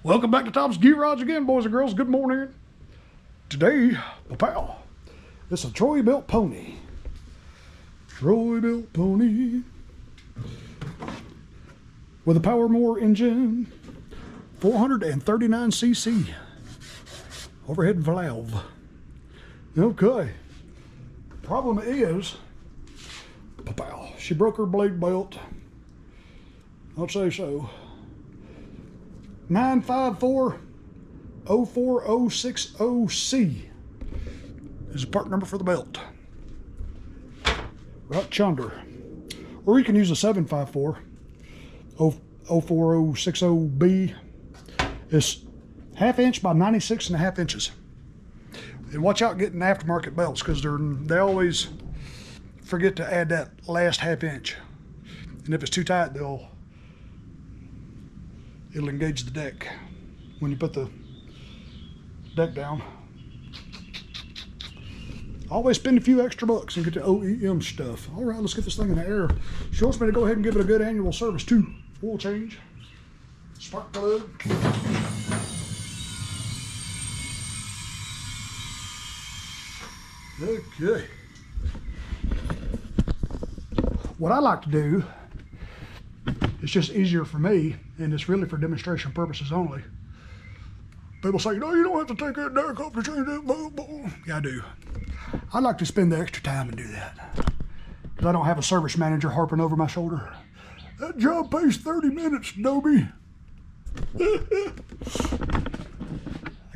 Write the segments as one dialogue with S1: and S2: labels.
S1: Welcome back to Tom's Gear Rods again, boys and girls. Good morning. Today, pal, it's a Troy-Bilt pony. Troy-Bilt pony with a Power Mower engine, 439cc overhead valve. Okay. Problem is, pal, she broke her blade belt. I'll say so. 954-04060C is the part number for the belt. Right chunder. Or you can use a 754-04060B. It's 1/2 inch by 96.5 inches. And watch out getting aftermarket belts because they always forget to add that last 1/2 inch. And if it's too tight, it'll engage the deck when you put the deck down. Always spend a few extra bucks and get the OEM stuff. All right, let's get this thing in the air. She wants me to go ahead and give it a good annual service too. Oil change, spark plug. Okay. What I like to do, it's just easier for me, and it's really for demonstration purposes only. People say, no, you don't have to take that deck off to change that. Yeah, I do. I like to spend the extra time and do that. Because I don't have a service manager harping over my shoulder. That job pays 30 minutes, Dobie. I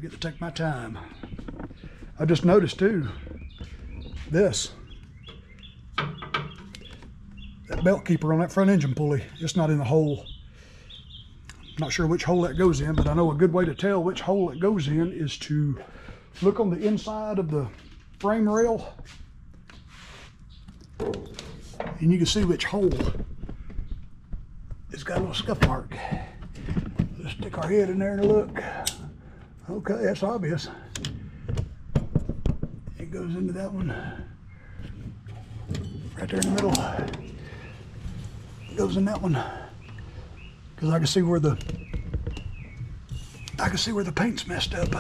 S1: get to take my time. I just noticed too, that belt keeper on that front engine pulley, it's not in the hole. I'm not sure which hole that goes in, but I know a good way to tell which hole it goes in is to look on the inside of the frame rail, and you can see which hole it's got a little scuff mark. Let's stick our head in there and look. Okay, that's obvious. It goes into that one right there in the middle. It goes in that one because I can see where the paint's messed up.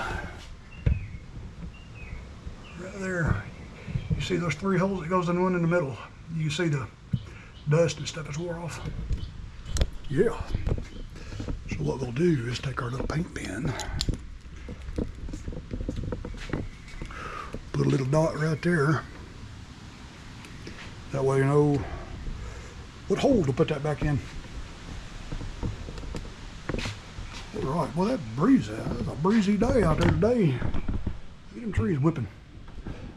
S1: Right there, you see those 3 holes? It goes in one in the middle. You can see the dust and stuff is wore off. Yeah. So what we'll do is take our little paint pen, put a little dot right there. That way you know what hole to put that back in. All right, well that breeze, it's a breezy day out there today. Look at them trees whipping.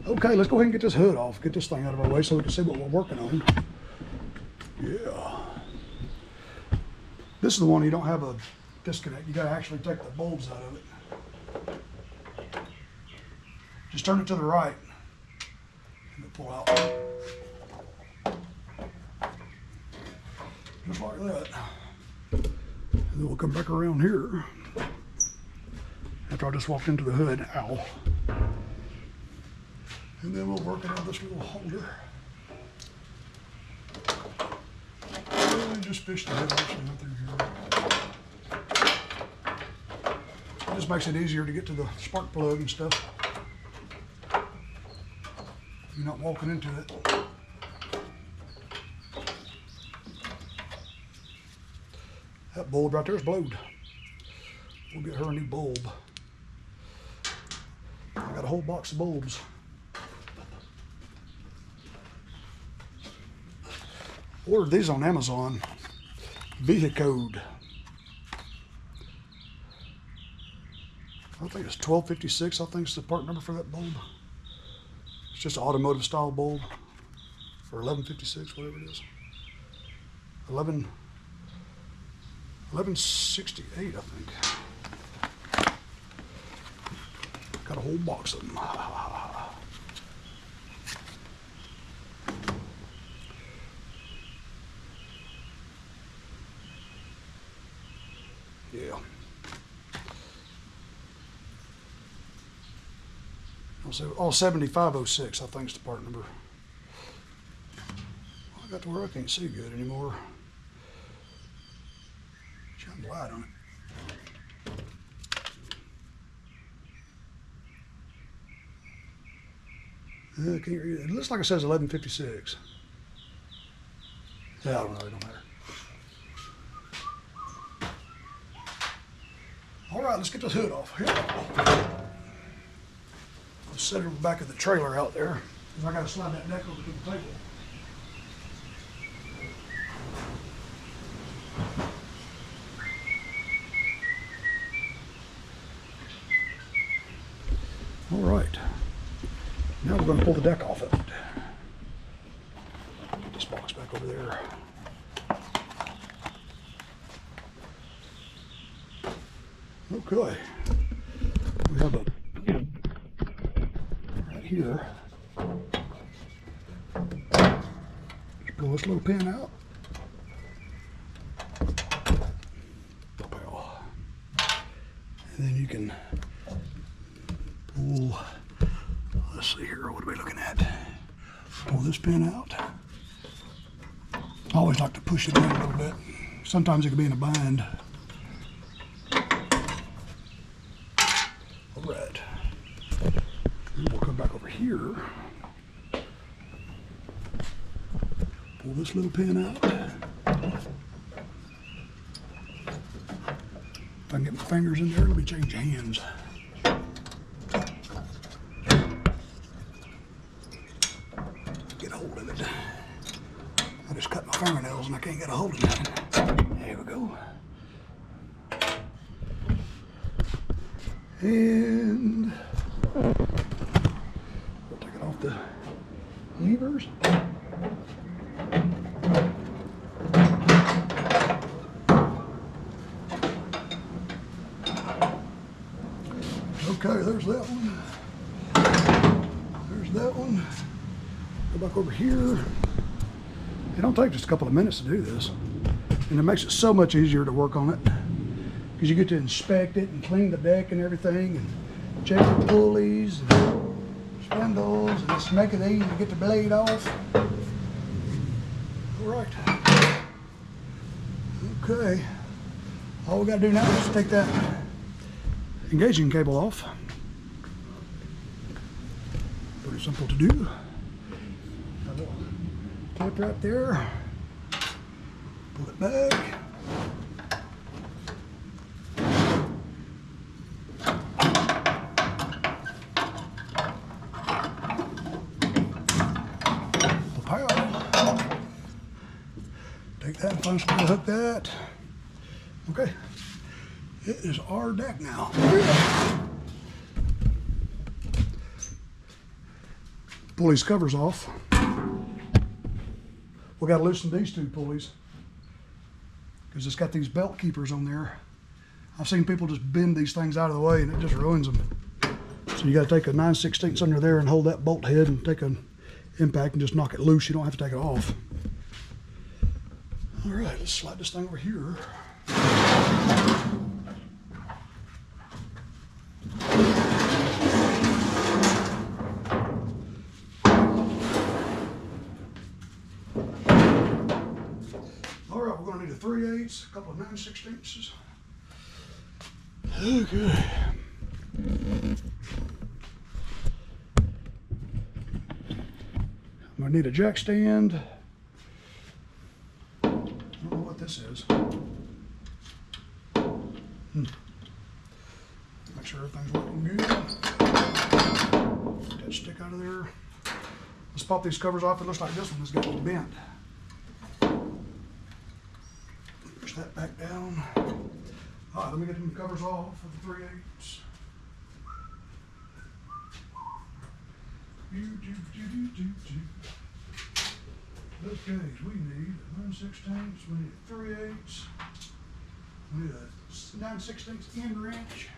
S1: Okay, let's go ahead and get this hood off, get this thing out of our way so we can see what we're working on. Yeah. This is the one you don't have a disconnect. You gotta actually take the bulbs out of it. Just turn it to the right and it'll pull out. Just like that. And then we'll come back around here after I just walked into the hood. Ow. And then we'll work on this little holder. And just fish the head actually up through here. It just makes it easier to get to the spark plug and stuff. You're not walking into it. That bulb right there is blowed. We'll get her a new bulb. I got a whole box of bulbs. Ordered these on Amazon. Vehicode. I think it's 1256. I think it's the part number for that bulb. It's just an automotive style bulb for 1156, whatever it is. 1168, I think. Got a whole box of them. Yeah. Oh, 7506, I think is the part number. Well, I got to where I can't see good anymore. Shine light on it. Can't read it. It looks like it says 1156. Yeah, I don't know. It don't matter. All right, let's get this hood off. Here. Let's set it on the back of the trailer out there, because I got to slide that deck over to the table. All right, now we're going to pull the deck off of it. Get this box back over there. Okay, we have a right here. Just pull this little pin out. Lapel. And then you can pull, let's see here, what are we looking at? Pull this pin out. I always like to push it in a little bit. Sometimes it can be in a bind. All right. And we'll come back over here. Pull this little pin out. If I can get my fingers in there, let me change hands. Get a hold of it. I just cut my fingernails and I can't get a hold of it. There we go. And we'll take it off the levers. Okay, there's that one. There's that one. Go back over here. It don't take just a couple of minutes to do this. And it makes it so much easier to work on it, because you get to inspect it and clean the deck and everything and check the pulleys and spindles and just make it easy to get the blade off. All right. Okay. All we got to do now is take that engaging cable off. Pretty simple to do. A little clip right there. Pull it back. Take that and find somewhere to hook that. Okay. It is our deck now. Pull these covers off. We got to loosen these two pulleys because it's got these belt keepers on there. I've seen people just bend these things out of the way and it just ruins them. So you got to take a 9/16 under there and hold that bolt head and take an impact and just knock it loose. You don't have to take it off. All right, let's slide this thing over here. All right, we're going to need a 3/8, a couple of 9/16. Okay. I'm going to need a jack stand. I don't know what this is. Make sure everything's working good. Get that stick out of there. Let's pop these covers off. It looks like this one has got a little bent. Push that back down. All right, let me get them covers off for the 3/8. Okay, we need a 9/16, we need a 3/8, we need a 9/16 end wrench.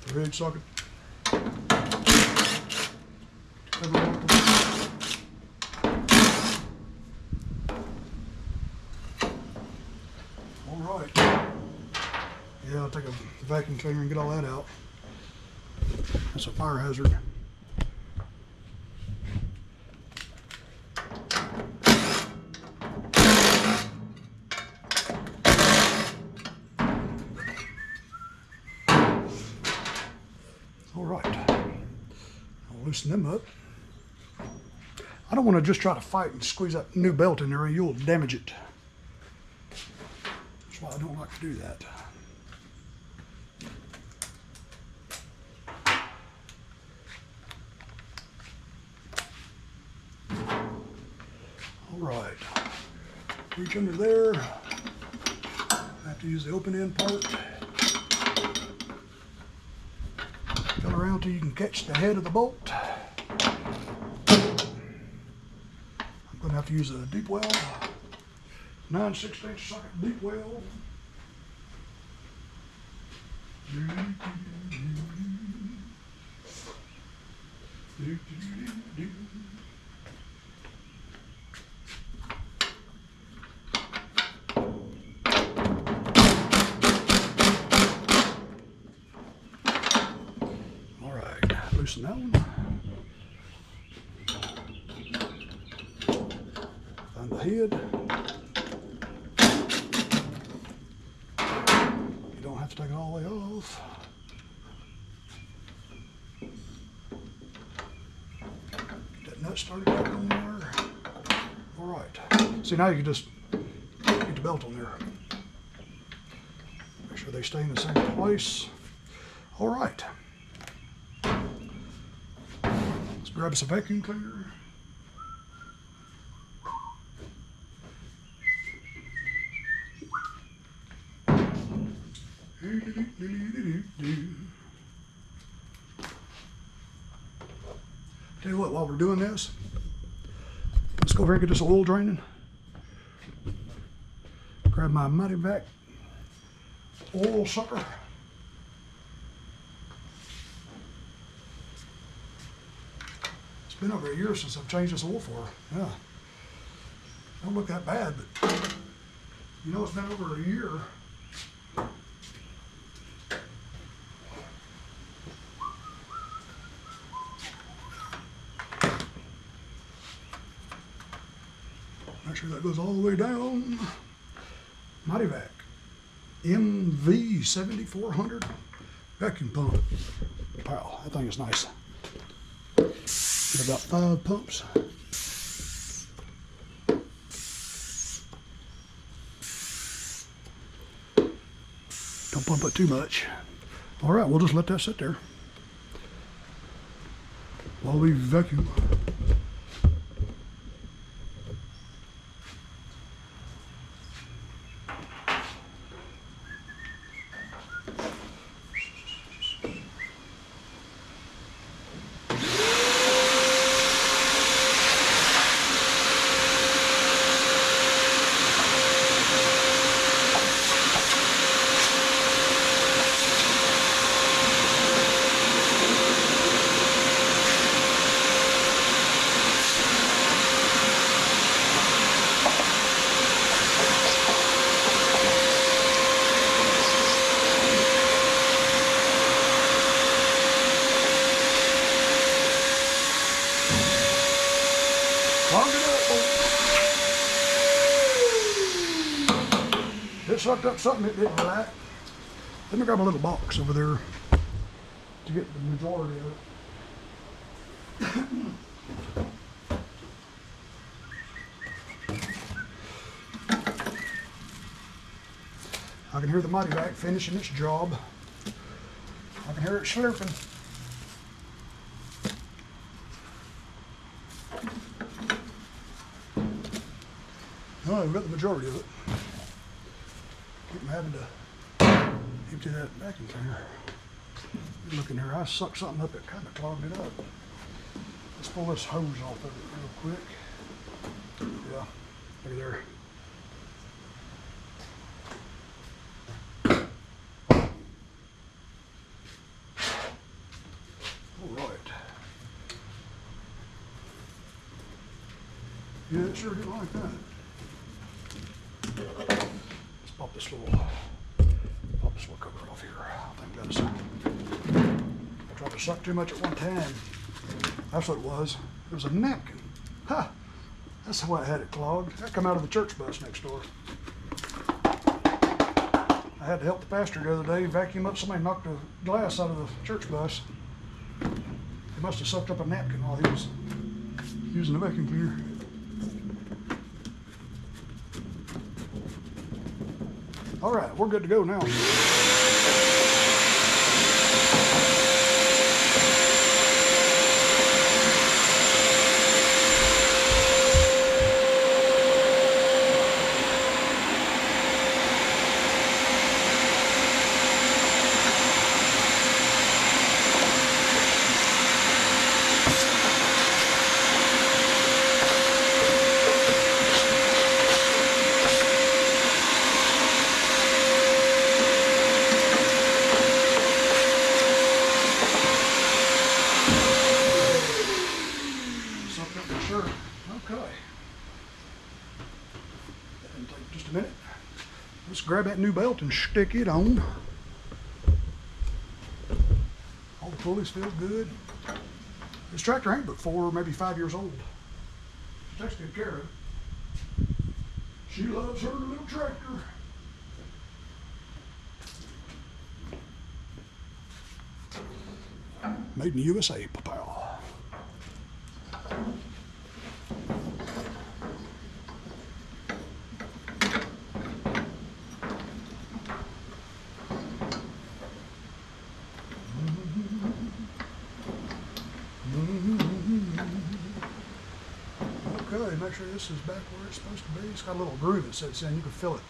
S1: Thread socket. All right. Yeah, I'll take a vacuum cleaner and get all that out. That's a fire hazard. Loosen them up. I don't want to just try to fight and squeeze that new belt in there or you'll damage it. That's why I don't like to do that. All right, reach under there. I have to use the open end part. Fill around till you can catch the head of the bolt. I'm going to have to use a deep well, 9/16 socket deep well. Loosen that one. Find the head. You don't have to take it all the way off. Get that nut started back on there. All right. See, now you can just get the belt on there. Make sure they stay in the same place. All right. Grab us a vacuum cleaner. Tell you what, while we're doing this, let's go over and get this oil draining. Grab my Mighty Vac oil sucker. It's been over a year since I've changed this oil for her. Yeah. Don't look that bad, but you know it's been over a year. Make sure that goes all the way down. Mighty Vac MV7400 vacuum pump. Wow, that thing is nice. Get about 5 pumps. Don't pump it too much. All right, we'll just let that sit there while we vacuum. It sucked up something it didn't like. Let me grab a little box over there to get the majority of it. I can hear the Mighty Vac finishing its job. I can hear it slurping. Oh, we've got the majority of it. Keep having to empty that vacuum cleaner. Look in here, I sucked something up that kind of clogged it up. Let's pull this hose off of it real quick. Yeah, look at there. All right. Yeah, it sure did like that. Pop this little cover off here. I think that's. I tried to suck too much at one time. That's what it was. It was a napkin. Ha! That's why I had it clogged. That come out of the church bus next door. I had to help the pastor the other day vacuum up. Somebody knocked the glass out of the church bus. And Must have sucked up a napkin while he was using the vacuum cleaner. All right, we're good to go now. Let's grab that new belt and stick it on. All the pulleys feel good. This tractor ain't but 4, maybe 5 years old. She takes good care of it. She loves her little tractor. Made in the USA, pal. Okay, make sure this is back where it's supposed to be. It's got a little groove that sits in, you can feel it.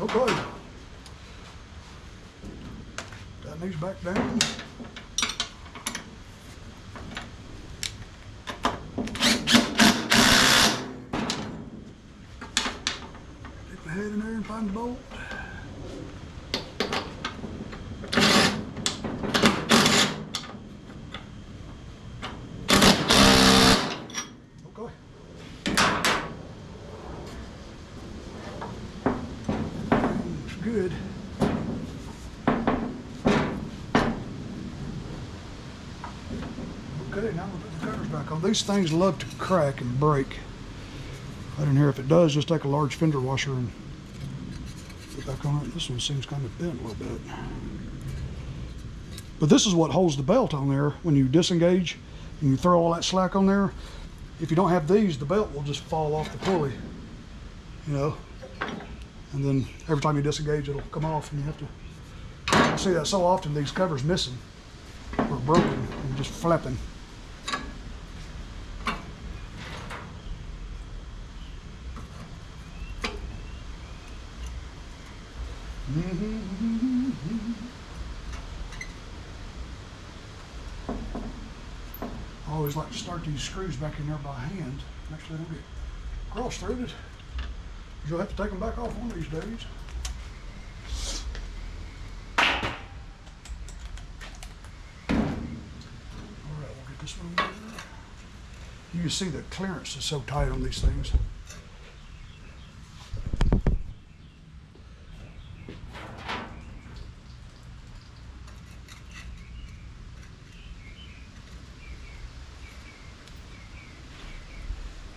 S1: Okay. Got these back down. Stick my head in there and find the bolt. Good. Okay, now we'll put the covers back on. These things love to crack and break. Right in here, if it does, just take a large fender washer and put it back on it. This one seems kind of bent a little bit. But this is what holds the belt on there when you disengage and you throw all that slack on there. If you don't have these, the belt will just fall off the pulley, you know. And then every time you disengage, it'll come off, and you have to. I see that so often, these covers missing or broken and just flapping. I always like to start these screws back in there by hand. Make sure they don't get cross-threaded. You'll have to take them back off one of these days. All right, we'll get this one there. You can see the clearance is so tight on these things.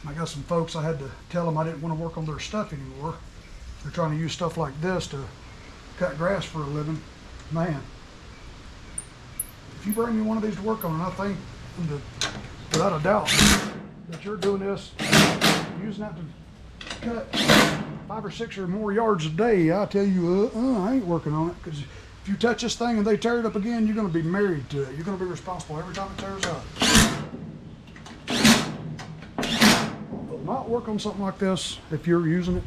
S1: I got some folks, I had to tell them I didn't want to work on their stuff anymore. They're trying to use stuff like this to cut grass for a living. Man, if you bring me one of these to work on, and I think without a doubt that you're doing this, using that to cut 5 or 6 or more yards a day, I tell you, I ain't working on it. Because if you touch this thing and they tear it up again, you're going to be married to it. You're going to be responsible every time it tears up. Not work on something like this if you're using it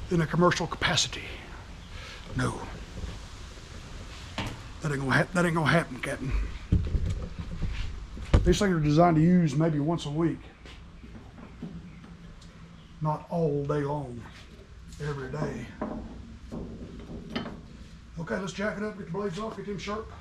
S1: in a commercial capacity. No, that ain't gonna happen, Captain. These things are designed to use maybe once a week, not all day long, every day. Okay, let's jack it up, get the blades off, get them sharp.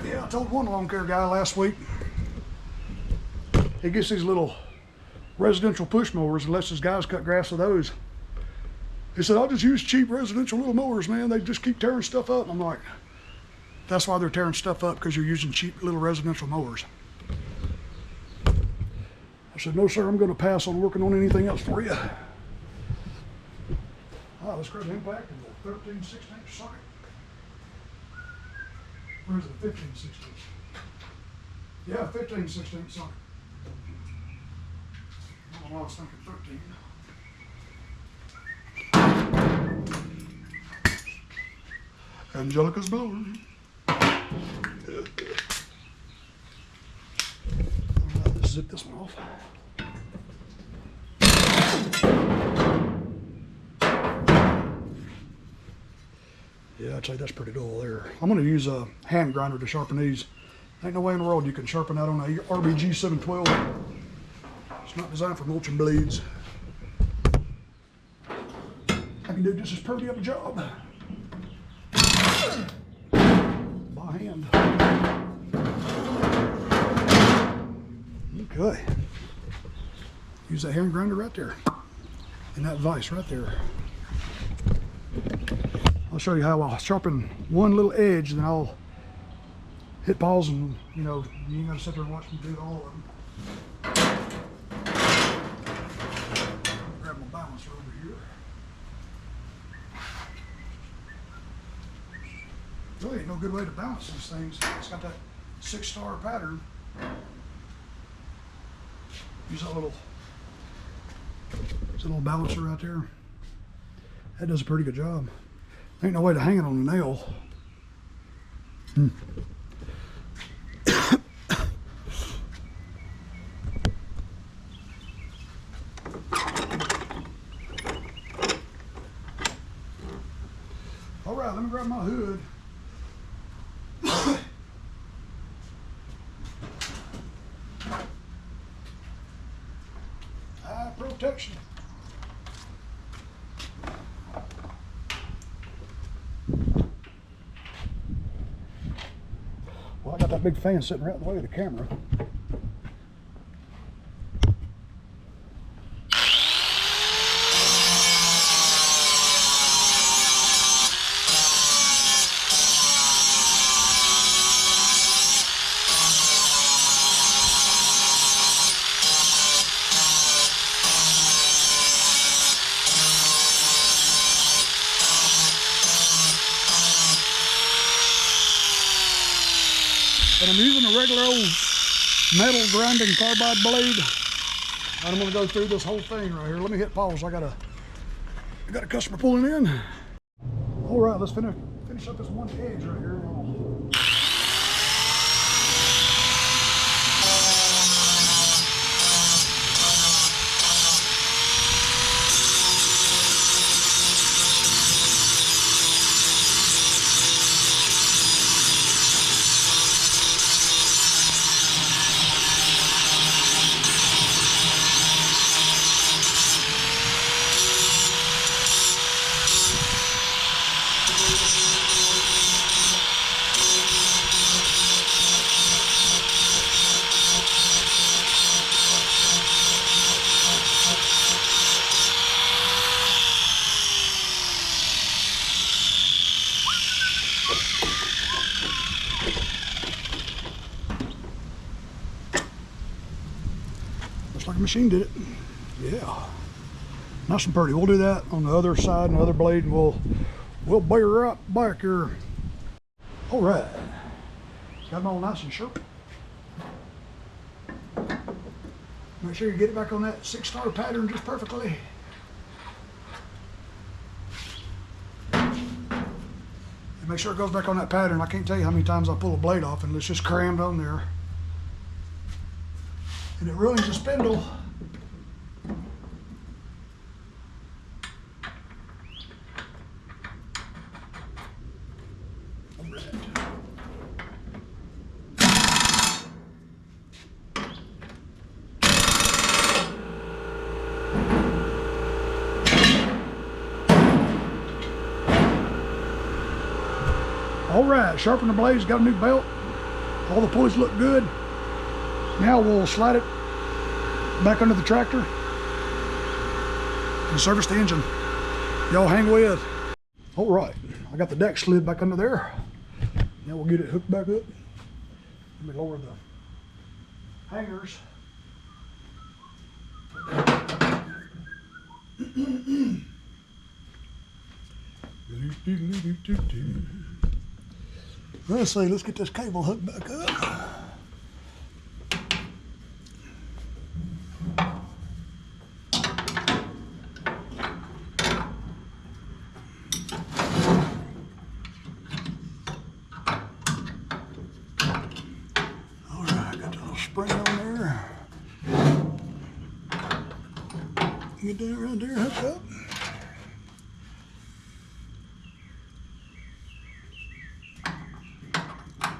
S1: Yeah, I told one lawn care guy last week, he gets these little residential push mowers and lets his guys cut grass with those. He said, I'll just use cheap residential little mowers, man. They just keep tearing stuff up. And I'm like, that's why they're tearing stuff up, because you're using cheap little residential mowers. I said, no sir, I'm gonna pass on working on anything else for you. Let's grab the impact and the 13/16 socket. Or is it a 15/16? Yeah, 15/16 socket. I don't know, I was thinking 13. Angelica's blower. Let's zip this one off. Yeah, I'd say that's pretty dull there. I'm going to use a hand grinder to sharpen these. Ain't no way in the world you can sharpen that on a RBG 712. It's not designed for mulching blades. I can do just as pretty of a job by hand. Okay. Use that hand grinder right there. And that vise right there. I'll show you how I'll sharpen one little edge, then I'll hit pause and, you know, you ain't gotta sit there and watch me do all of them. Grab my balancer over here. Really ain't no good way to balance these things. It's got that 6-star pattern. Use that little balancer right there. That does a pretty good job. Ain't no way to hang it on a nail. All right, let me grab my hood. Protection. Well, I got that big fan sitting right in the way of the camera. But I'm using a regular old metal grinding carbide blade. I'm gonna go through this whole thing right here. Let me hit pause. I got a customer pulling in. All right, let's finish up this one edge right here. Looks like a machine did it. Yeah. Nice and pretty. We'll do that on the other side and the other blade, and we'll bear up back here. All right. Got them all nice and sharp. Make sure you get it back on that 6-star pattern just perfectly. And make sure it goes back on that pattern. I can't tell you how many times I pull a blade off and it's just crammed on there. And it ruins the spindle. All right, sharpen the blades, got a new belt. All the pulleys look good. Now we'll slide it back under the tractor and service the engine. Y'all hang with. All right, I got the deck slid back under there. Now we'll get it hooked back up. Let me lower the hangers. Let's see, let's get this cable hooked back up. Spring on there. Get that around there, hook up.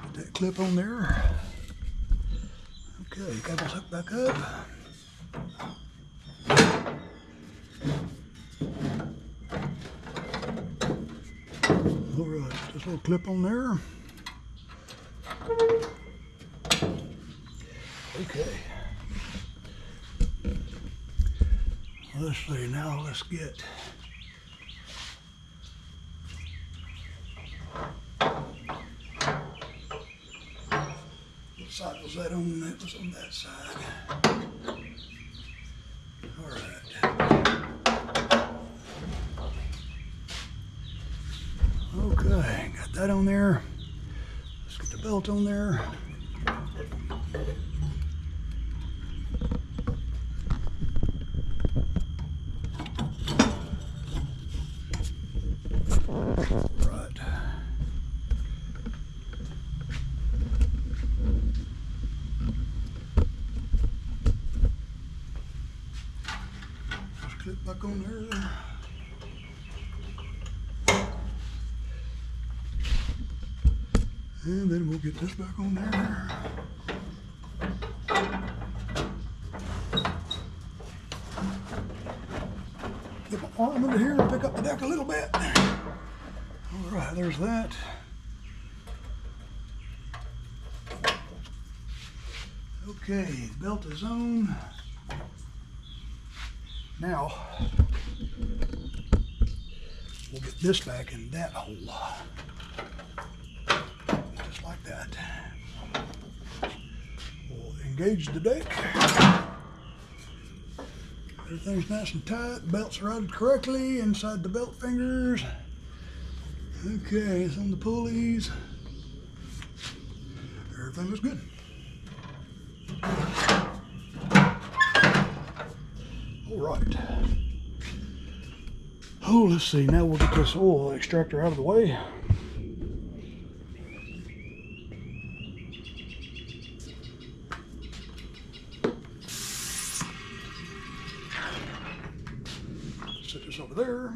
S1: Put that clip on there. Okay, cable's hooked back up. All right, this little clip on there. Okay. Let's see, now let's get what side was that on? That was on that side. All right. Okay, got that on there. Let's get the belt on there. Clip back on there. And then we'll get this back on there. Get my arm under here and pick up the deck a little bit. All right, there's that. Okay, the belt is on. Now, we'll get this back in that hole. Just like that. We'll engage the deck. Everything's nice and tight. Belt's routed correctly inside the belt fingers. Okay, it's on the pulleys. Everything looks good. All right. Oh, let's see. Now we'll get this oil extractor out of the way. Set this over there.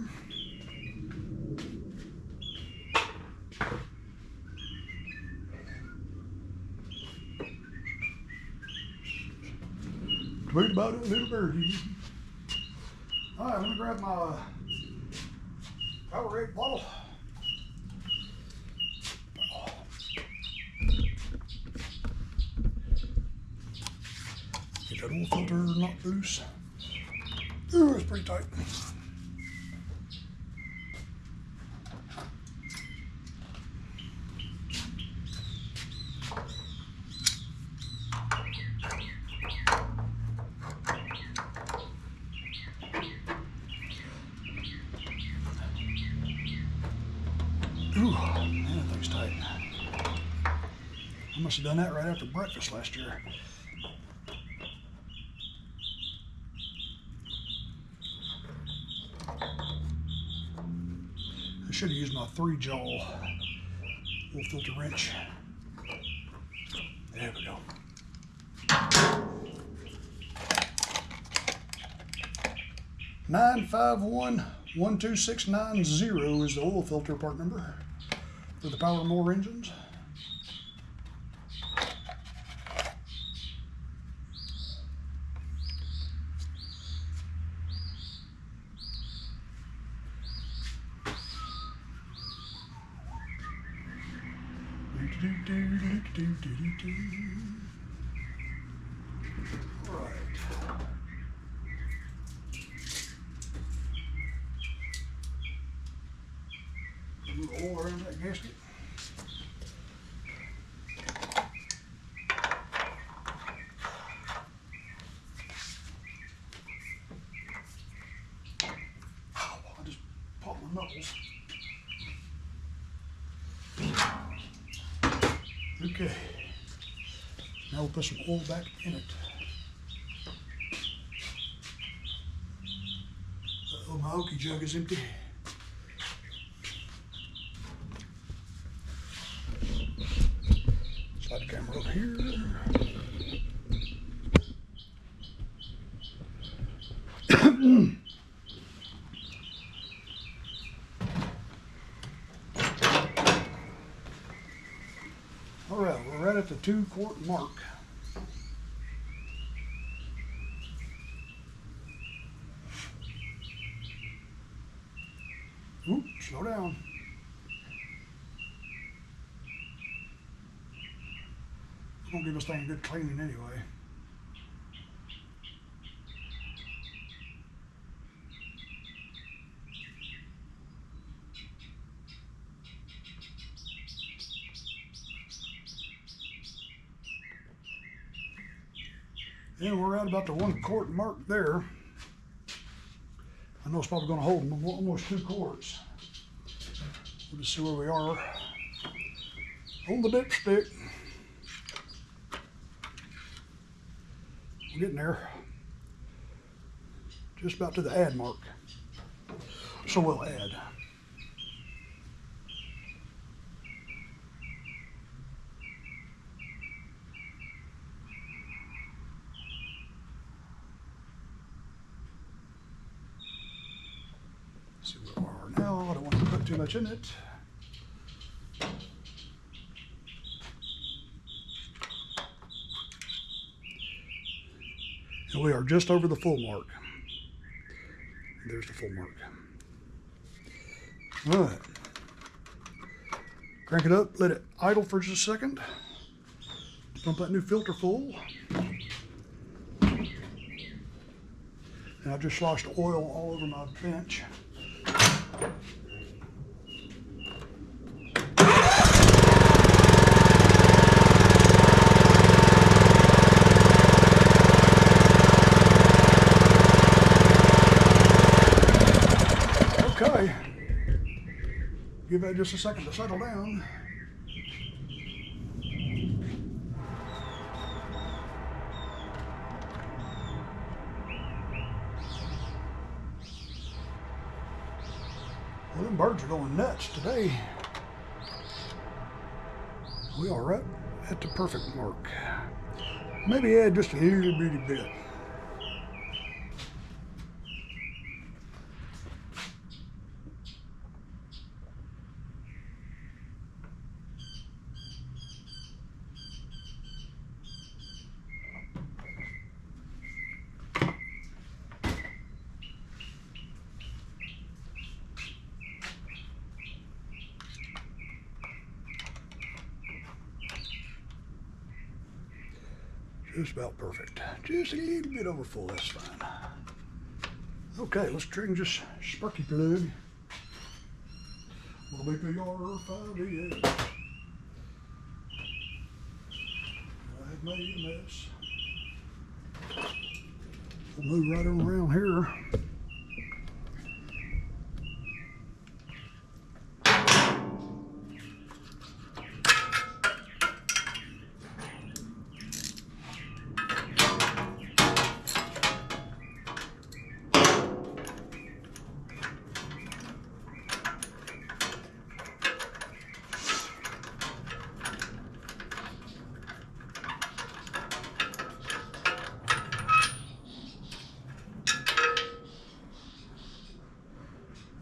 S1: Tweet about it, little birdie. All right, let me grab my Powerade bottle. Get that oil filter knocked loose. Ooh, it's pretty tight. Ooh, man, that thing's tight. I must have done that right after breakfast last year. I should have used my 3-jaw oil filter wrench. There we go. (951-12690) is the oil filter part number for the Power Mower engines. All right. A little oil around that gasket. buckles. Okay, now we'll put some oil back in it. Uh-oh, my oaky jug is empty. Slide the camera over here. All right, we're right at the 2-quart mark. Oop, slow down. It's gonna give this thing a good cleaning anyway. And we're at about the 1-quart mark there. I know it's probably going to hold almost 2 quarts. We'll just see where we are on the dipstick. We're getting there. Just about to the add mark. So we'll add. See where we are now. I don't want to put too much in it. And we are just over the full mark. There's the full mark. All right. Crank it up, let it idle for just a second. Pump that new filter full. And I've just sloshed oil all over my bench. Okay, give that just a second to settle down. Well, them birds are going nuts today. We are right at the perfect mark. Maybe add just a little bitty bit. Just about perfect. Just a little bit over full, that's fine. Okay, let's trim this sparky plug. Little BPR 5EX. I've made a mess. We'll move right on around here.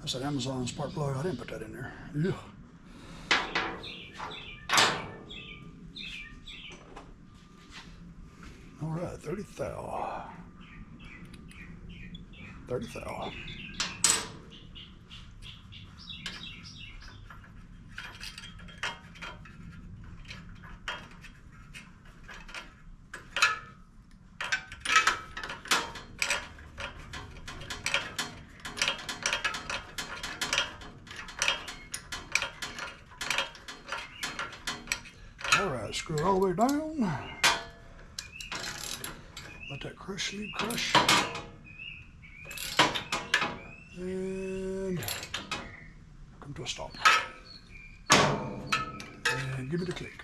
S1: That's an Amazon spark plug. I didn't put that in there. Yeah. All right, 30 thou. 30 thou. All right, screw it all the way down. Let that crush sleeve crush. And to stop. And give it a click.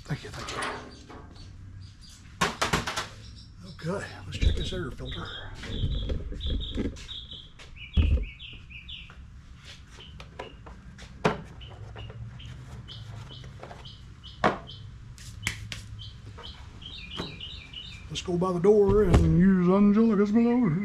S1: Thank you, thank you. Okay, let's check this air filter. Let's go by the door and use Angelica's blower.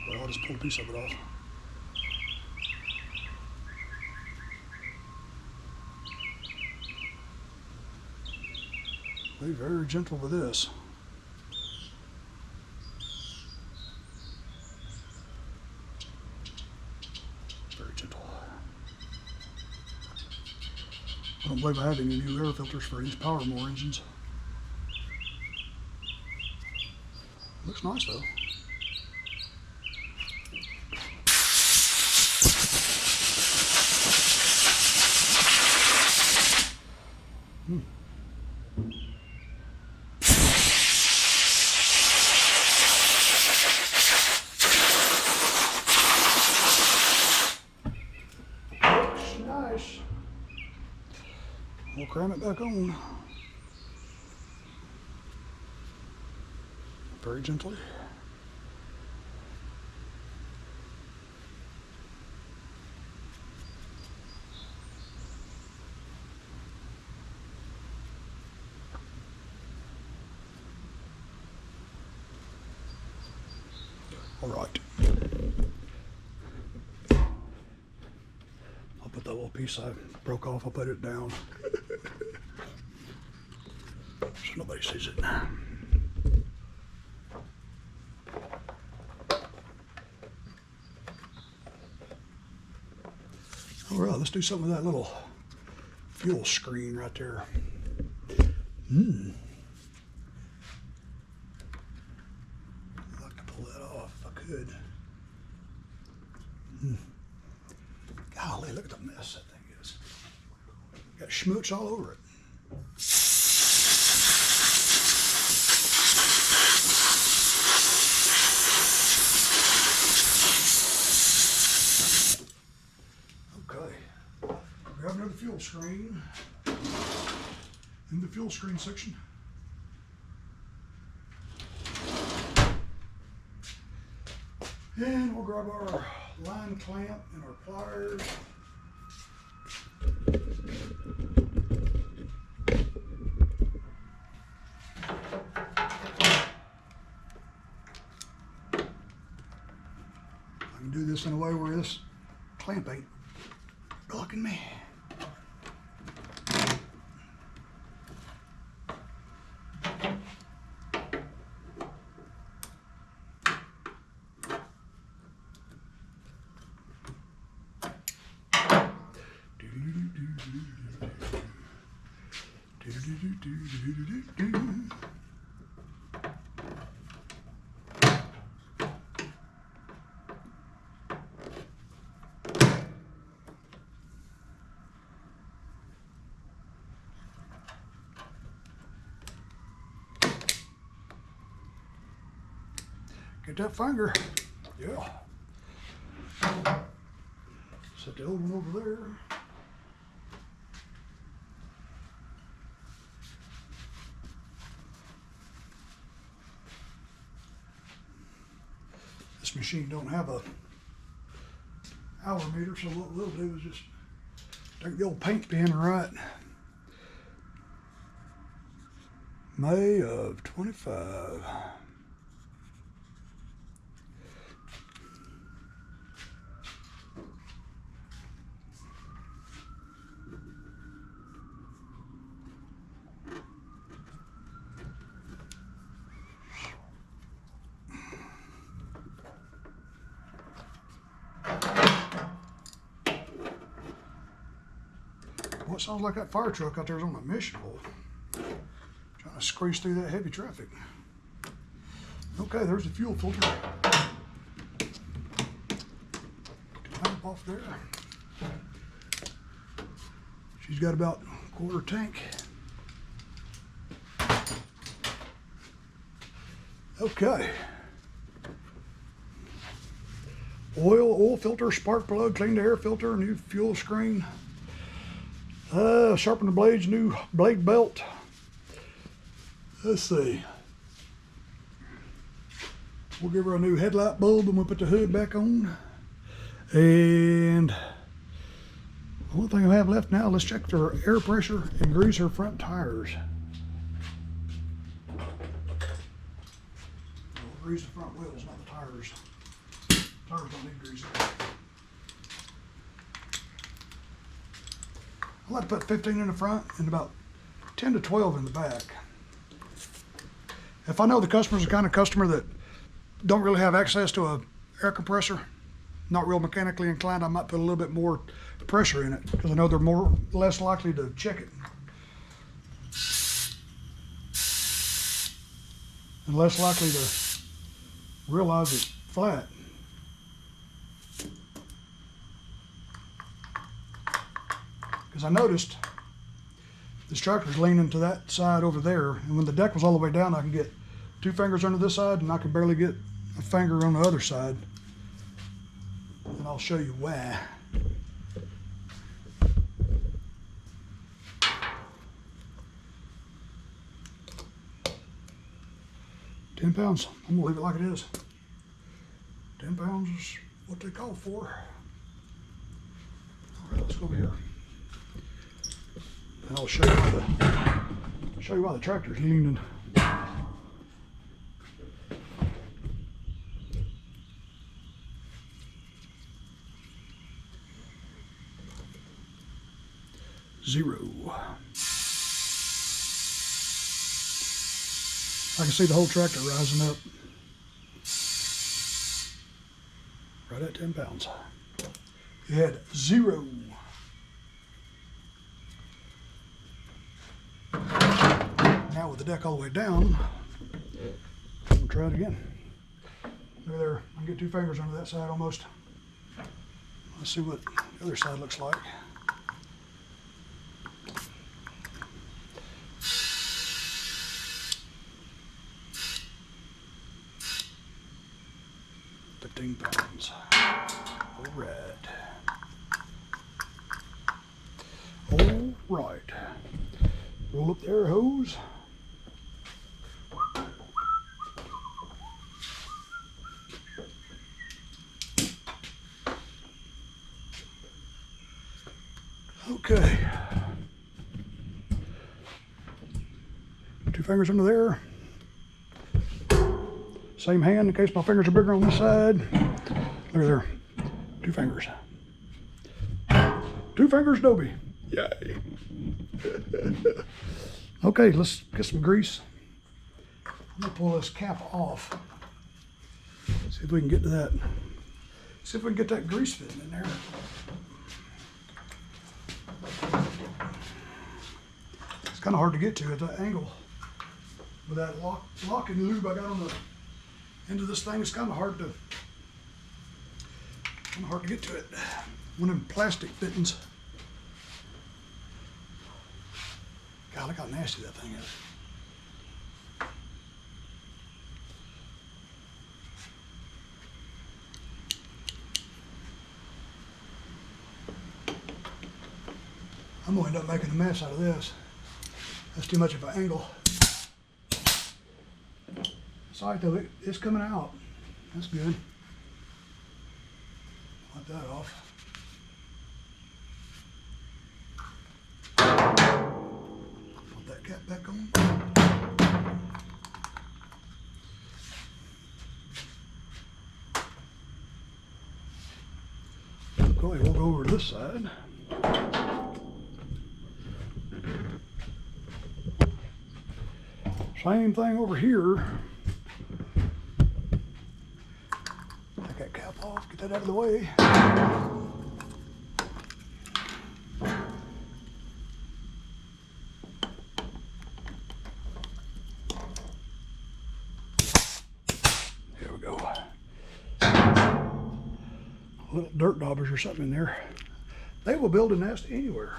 S1: Well, I'll just pull a piece of it off. Be very gentle with this. Very gentle. I don't believe I have any new air filters for these Power Mower engines. Looks nice though. Nice. We'll cram it back on. Very gently. All right. I'll put that little piece I broke off, I'll put it down. So nobody sees it. All right, let's do something with that little fuel screen right there. I'd like to pull that off if I could. Golly, look at the mess that thing is. Got schmutz all over it. Okay, grab another fuel screen in the fuel screen section. And we'll grab our line clamp and our pliers. I can do this in a way where this clamp ain't blocking me. Get that finger. Yeah. Set the old one over there. This machine don't have a hour meter, so what we'll do is just take the old paint pen and write May of 25. Well, it sounds like that fire truck out there is on a mission, boy. Trying to squeeze through that heavy traffic. Okay, there's the fuel filter. Clamp off there. She's got about a quarter tank. Okay. Oil filter, spark plug, cleaned air filter, new fuel screen. Sharpen the blades, new blade belt. Let's see. We'll give her a new headlight bulb and we'll put the hood back on. And the only thing I have left now, let's check her air pressure and grease her front tires. We'll grease the front wheels, not the tires. Tires don't need greasing. I like to put 15 in the front and about 10 to 12 in the back. If I know the customer's the kind of customer that don't really have access to a air compressor, not real mechanically inclined, I might put a little bit more pressure in it because I know they're less likely to check it. And less likely to realize it's flat. Because I noticed this tractor's leaning to that side over there, and when the deck was all the way down, I can get 2 fingers under this side and I can barely get a finger on the other side. And I'll show you why. £10. I'm gonna leave it like it is. £10 is what they call for. All right, let's go over here. And I'll show you why the tractor's leaning. Zero. I can see the whole tractor rising up. Right at 10 pounds. You had 0. Now with the deck all the way down, we'll try it again. Look there, I can get 2 fingers under that side almost. Let's see what the other side looks like. £15. All right. All right. Roll up the air hose. Okay. 2 fingers under there. Same hand in case my fingers are bigger on this side. Look at there. 2 fingers. 2 fingers, Dobie. Yay. Okay, let's get some grease. I'm gonna pull this cap off. See if we can get to that. See if we can get that grease fitting in there. It's kind of hard to get to at that angle. With that lock and lube I got on the end of this thing, it's kind of hard to get to it. One of them plastic fittings. God, look how nasty that thing is. I'm gonna end up making a mess out of this. That's too much of an angle. It's all right though, it's coming out. That's good. Wipe that off. Put that cap back on. Okay, we'll go over to this side. Same thing over here. Take that cap off, get that out of the way. Here we go. Little dirt daubers or something in there. They will build a nest anywhere.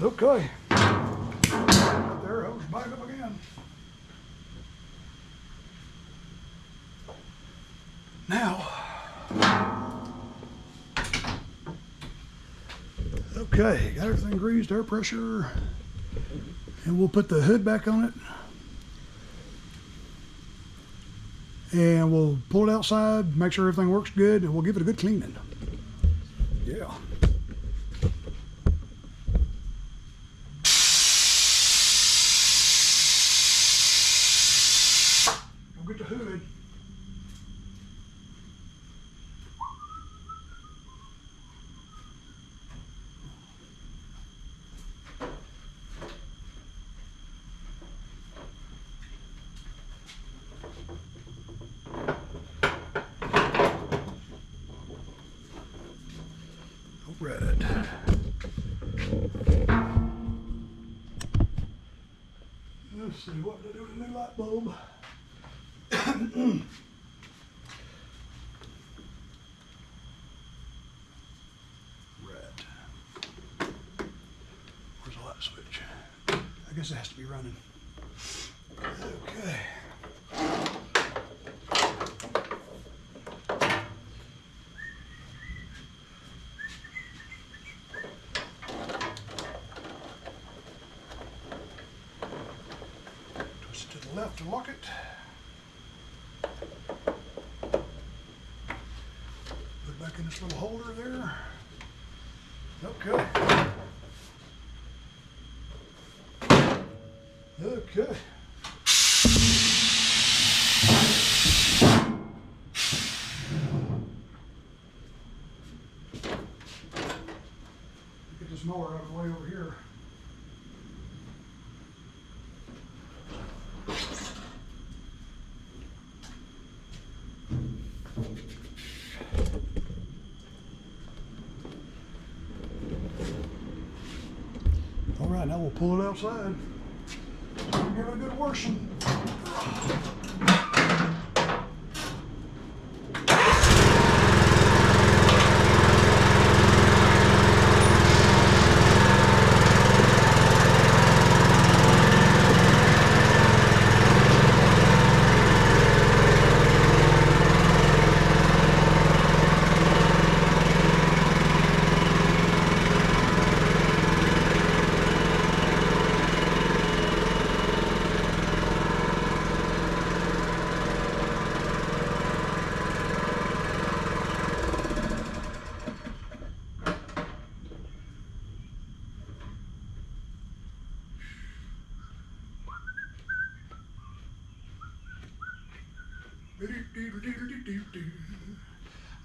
S1: Okay. There, hose back up again. Now, okay, got everything greased, air pressure, and we'll put the hood back on it. And we'll pull it outside, make sure everything works good, and we'll give it a good cleaning. Yeah. Go get the hood. Right. Let's see what to do with the new light bulb. Right. Where's the light switch? I guess it has to be running. Okay. To the left to lock it. Put it back in this little holder there. Okay. Okay. Get this mower out of the way over here. All right, now we'll pull it outside. Give it a good washing.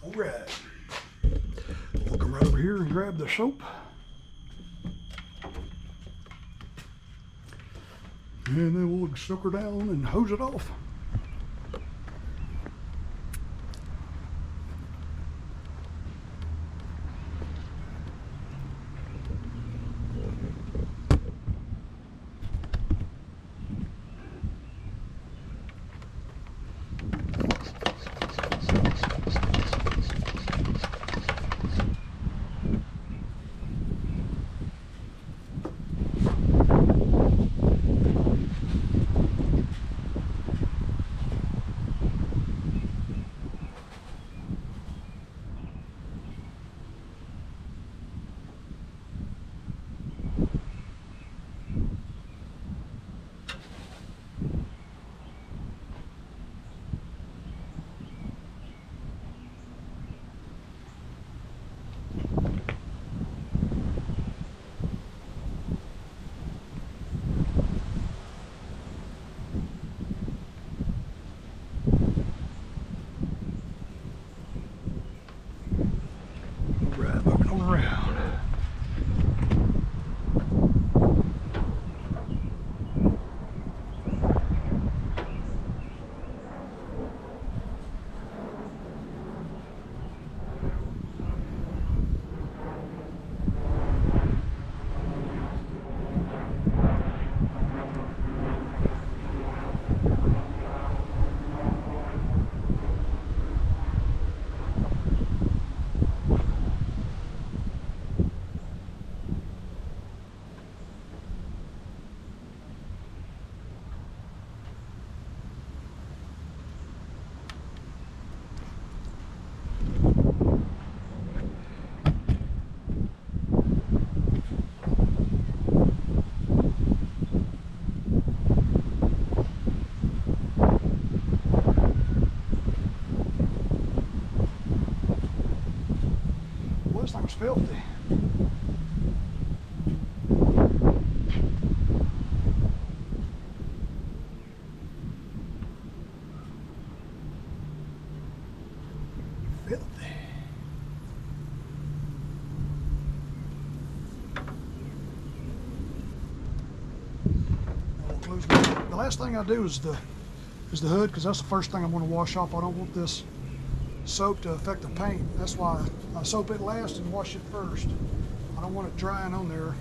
S1: All right, we'll come right over here and grab the soap. And then we'll soak her down and hose it off. This thing was filthy. Filthy. The last thing I do is the hood, because that's the first thing I'm going to wash off. I don't want this soap to affect the paint. That's why I soap it last and wash it first. I don't want it drying on there.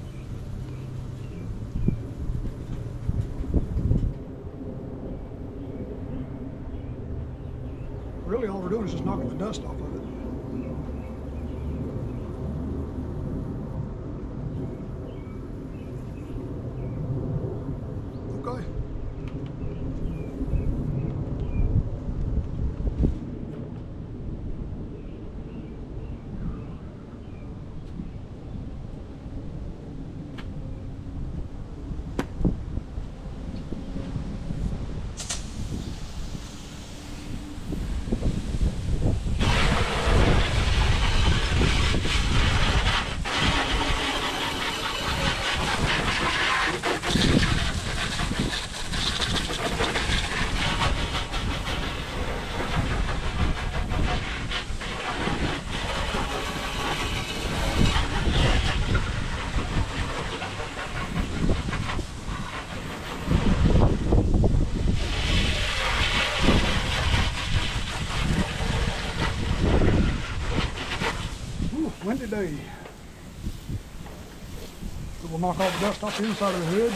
S1: Really all we're doing is just knocking the dust off of it. Okay. Windy day. So we'll knock all the dust off the inside of the hood.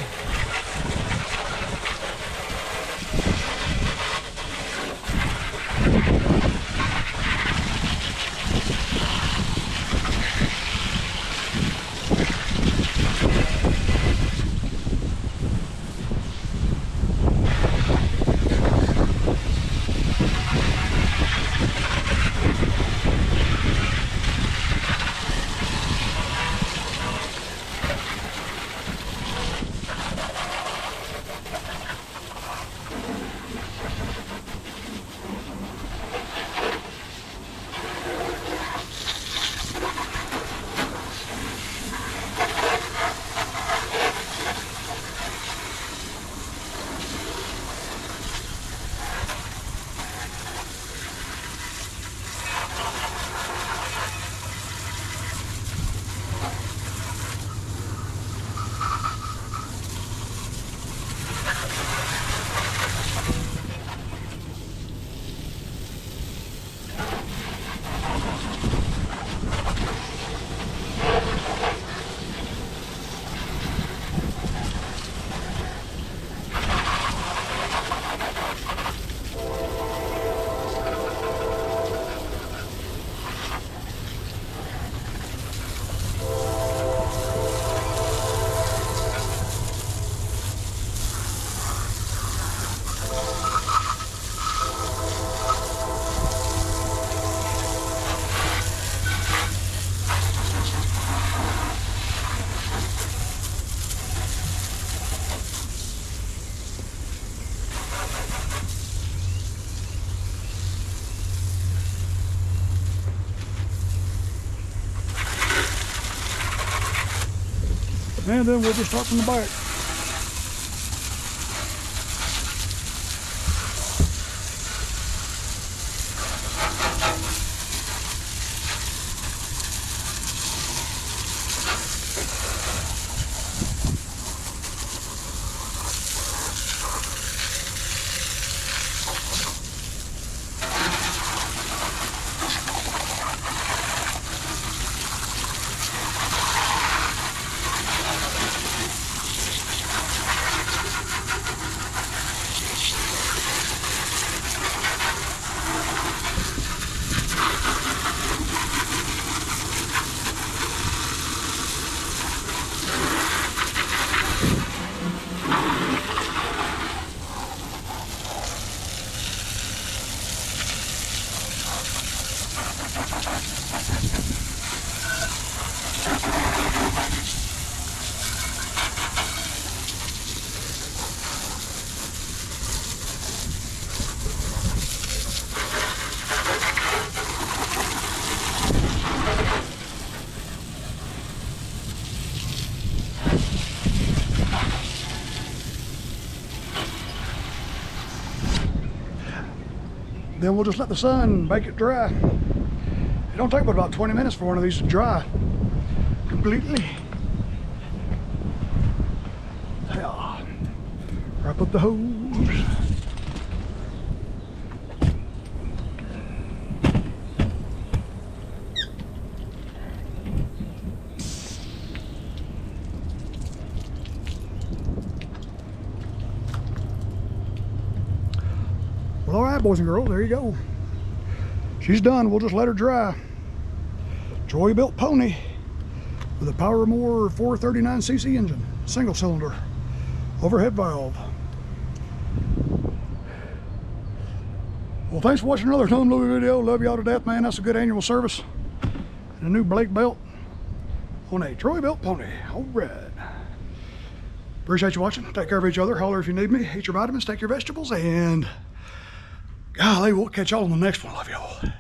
S1: And then we'll just start from the back. then we'll just let the sun bake it dry. It don't take but about 20 minutes for one of these to dry completely. Yeah. Wrap up the hose. Well, all right, boys and girls, there you go. She's done. We'll just let her dry. Troy-Bilt pony with a Power Mower 439cc engine, single cylinder, overhead valve. Well, thanks for watching another Tom Louie video. Love y'all to death, man. That's a good annual service. And a new Blake belt on a Troy-Bilt pony. All right. Appreciate you watching. Take care of each other. Holler if you need me. Eat your vitamins, take your vegetables, and golly, we'll catch y'all on the next one. Love y'all.